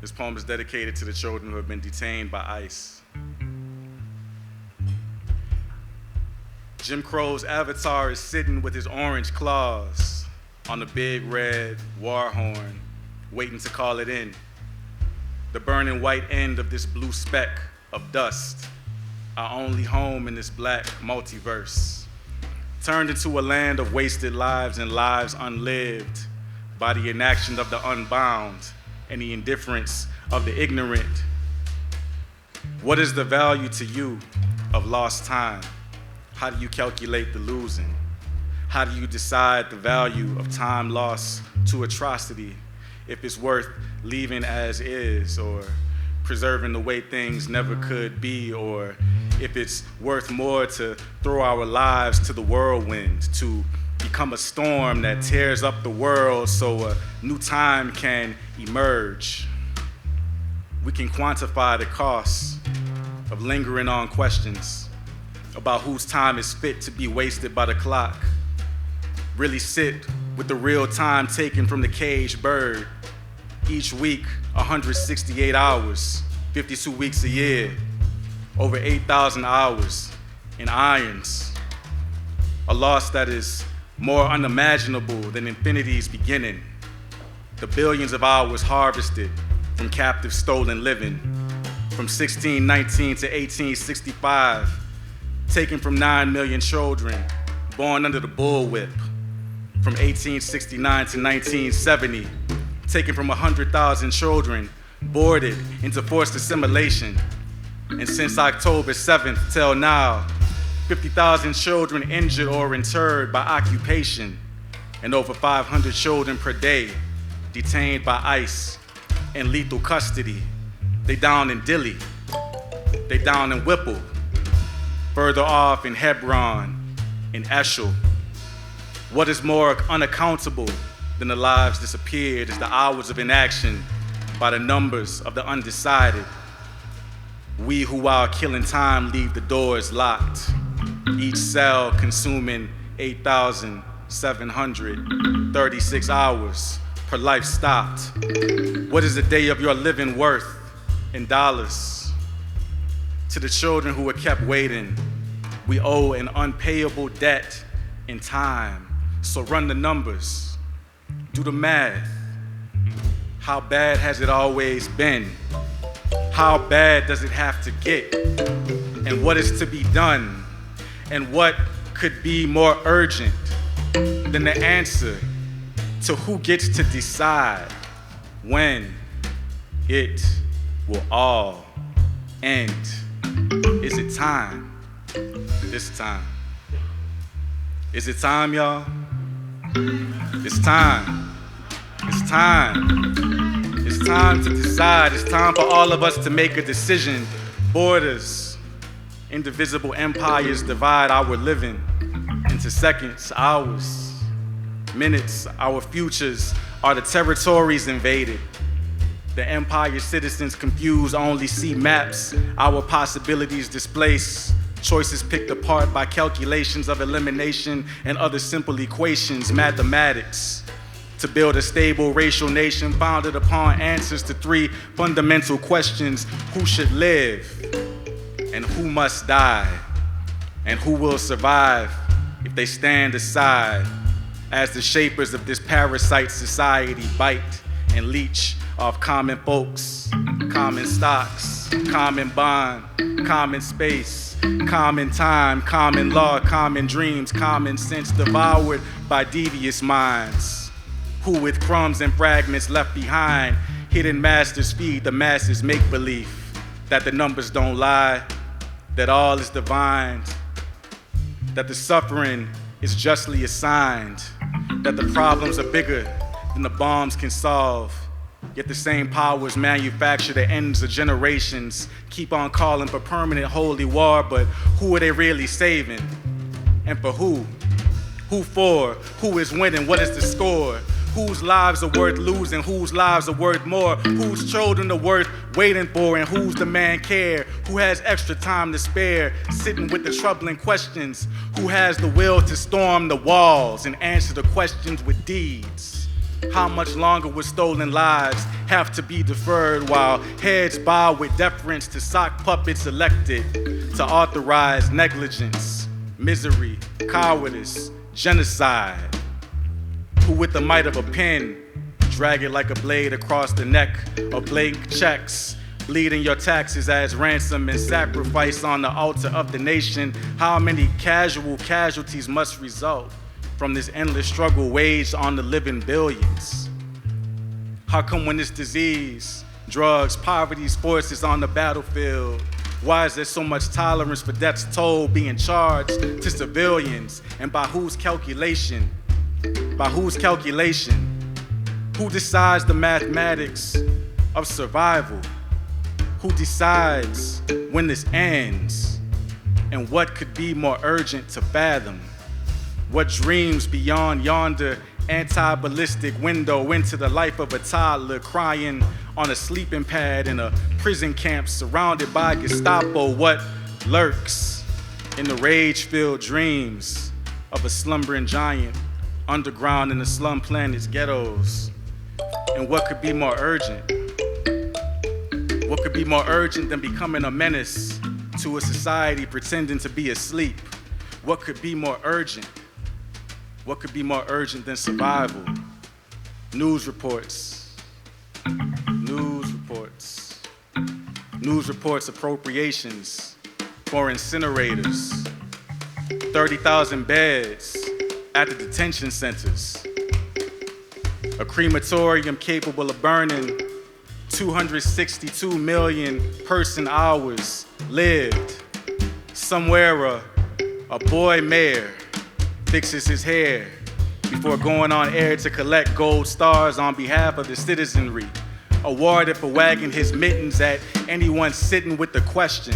This poem is dedicated to the children who have been detained by ICE. Jim Crow's avatar is sitting with his orange claws on the big red war horn, waiting to call it in. The burning white end of this blue speck of dust, our only home in this black multiverse, turned into a land of wasted lives and lives unlived by the inaction of the unbound and the indifference of the ignorant. What is the value to you of lost time? How do you calculate the losing? How do you decide the value of time lost to atrocity, if it's worth leaving as is, or preserving the way things never could be, or if it's worth more to throw our lives to the whirlwind, to become a storm that tears up the world so a new time can emerge? We can quantify the cost of lingering on questions about whose time is fit to be wasted by the clock. Really sit with the real time taken from the caged bird. Each week, 168 hours, 52 weeks a year, over 8,000 hours in irons. A loss that is more unimaginable than infinity's beginning. The billions of hours harvested from captive stolen living, from 1619 to 1865, taken from 9 million children born under the bullwhip, from 1869 to 1970, taken from 100,000 children boarded into forced assimilation, and since October 7th till now, 50,000 children injured or interred by occupation, and over 500 children per day detained by ICE in lethal custody. They down in Dilley, they down in Whipple, further off in Hebron, in Eshel. What is more unaccountable than the lives disappeared is the hours of inaction by the numbers of the undecided. We who while killing time leave the doors locked, each cell consuming 8,736 hours per life stopped. What is the day of your living worth in dollars? To the children who were kept waiting, we owe an unpayable debt in time. So run the numbers, do the math. How bad has it always been? How bad does it have to get? And what is to be done? And what could be more urgent than the answer to who gets to decide when it will all end? Is it time? This time. Is it time, y'all? It's time. It's time. It's time to decide. It's time for all of us to make a decision. Borders, indivisible empires divide our living into seconds, hours, minutes. Our futures are the territories invaded. The empire citizens confused only see maps. Our possibilities displaced. Choices picked apart by calculations of elimination and other simple equations, mathematics. To build a stable racial nation founded upon answers to 3 fundamental questions: who should live, and who must die, and who will survive if they stand aside as the shapers of this parasite society bite and leech off common folks, common stocks, common bond, common space, common time, common law, common dreams, common sense devoured by devious minds, who with crumbs and fragments left behind, hidden masters feed the masses make-believe that the numbers don't lie, that all is divine, that the suffering is justly assigned, that the problems are bigger than the bombs can solve. Yet the same powers manufacture the ends of generations, keep on calling for permanent holy war, but who are they really saving? And for who? Who for? Who is winning? What is the score? Whose lives are worth losing? Whose lives are worth more? Whose children are worth waiting for? And who's the man care? Who has extra time to spare, sitting with the troubling questions? Who has the will to storm the walls and answer the questions with deeds? How much longer would stolen lives have to be deferred while heads bow with deference to sock puppets elected to authorize negligence, misery, cowardice, genocide? Who with the might of a pen drag it like a blade across the neck of blank checks, bleeding your taxes as ransom and sacrifice on the altar of the nation? How many casual casualties must result from this endless struggle waged on the living billions? How come when this disease, drugs, poverty, sports is on the battlefield, why is there so much tolerance for death's toll being charged to civilians? And by whose calculation? By whose calculation? Who decides the mathematics of survival? Who decides when this ends? And what could be more urgent to fathom? What dreams beyond yonder anti-ballistic window into the life of a toddler crying on a sleeping pad in a prison camp surrounded by Gestapo? What lurks in the rage-filled dreams of a slumbering giant underground in the slum planet's ghettos? And what could be more urgent? What could be more urgent than becoming a menace to a society pretending to be asleep? What could be more urgent? What could be more urgent than survival? News reports, appropriations for incinerators, 30,000 beds at the detention centers, a crematorium capable of burning 262 million person hours lived. Somewhere a boy mayor fixes his hair before going on air to collect gold stars on behalf of the citizenry, awarded for wagging his mittens at anyone sitting with the question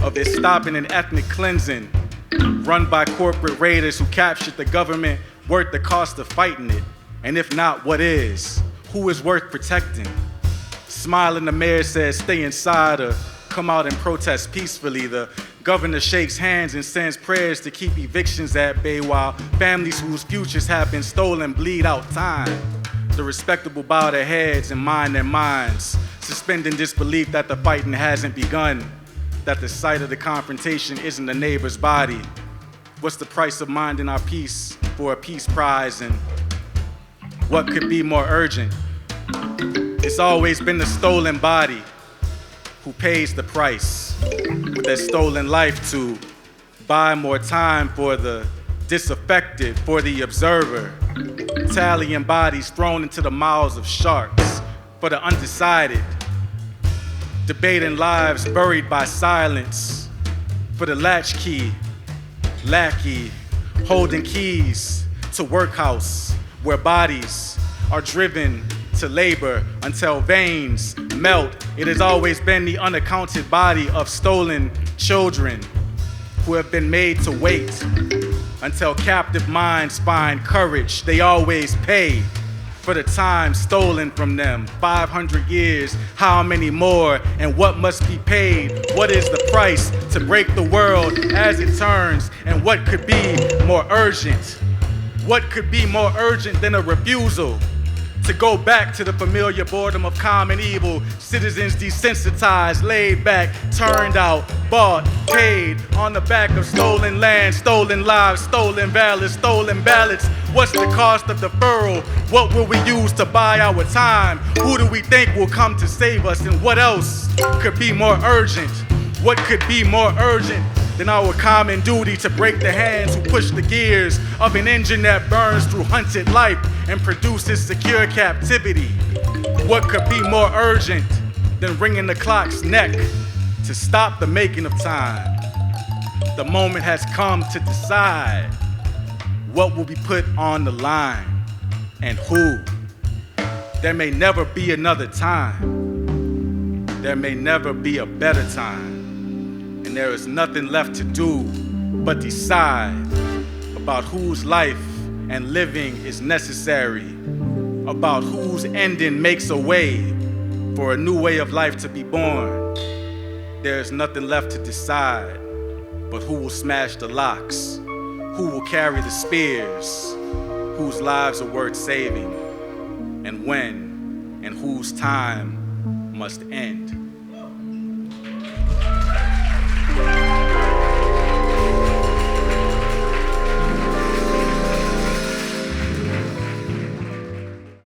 of it stopping an ethnic cleansing run by corporate raiders who captured the government worth the cost of fighting it. And if not, what is? Who is worth protecting? Smiling, the mayor says, stay inside or come out and protest peacefully. The governor shakes hands and sends prayers to keep evictions at bay while families whose futures have been stolen bleed out time. The respectable bow their heads and mind their minds, suspending disbelief that the fighting hasn't begun, that the site of the confrontation isn't a neighbor's body. What's the price of minding our peace for a peace prize? And what could be more urgent? It's always been the stolen body who pays the price with their stolen life to buy more time for the disaffected, for the observer. Tallying bodies thrown into the mouths of sharks for the undecided. Debating lives buried by silence for the latchkey, lackey, holding keys to workhouse where bodies are driven to labor until veins melt. It has always been the unaccounted body of stolen children who have been made to wait until captive minds find courage. They always pay for the time stolen from them. 500 years, how many more, and what must be paid? What is the price to break the world as it turns? And what could be more urgent? What could be more urgent than a refusal to go back to the familiar boredom of common evil? Citizens desensitized, laid back, turned out, bought, paid on the back of stolen land, stolen lives, stolen valors, stolen ballots. What's the cost of deferral? What will we use to buy our time? Who do we think will come to save us? And what else could be more urgent? What could be more urgent than our common duty to break the hands who push the gears of an engine that burns through hunted life and produces secure captivity? What could be more urgent than wringing the clock's neck to stop the making of time? The moment has come to decide what will be put on the line and who. There may never be another time. There may never be a better time. And there is nothing left to do but decide about whose life and living is necessary, about whose ending makes a way for a new way of life to be born. There is nothing left to decide but who will smash the locks, who will carry the spears, whose lives are worth saving. and when and whose time must end.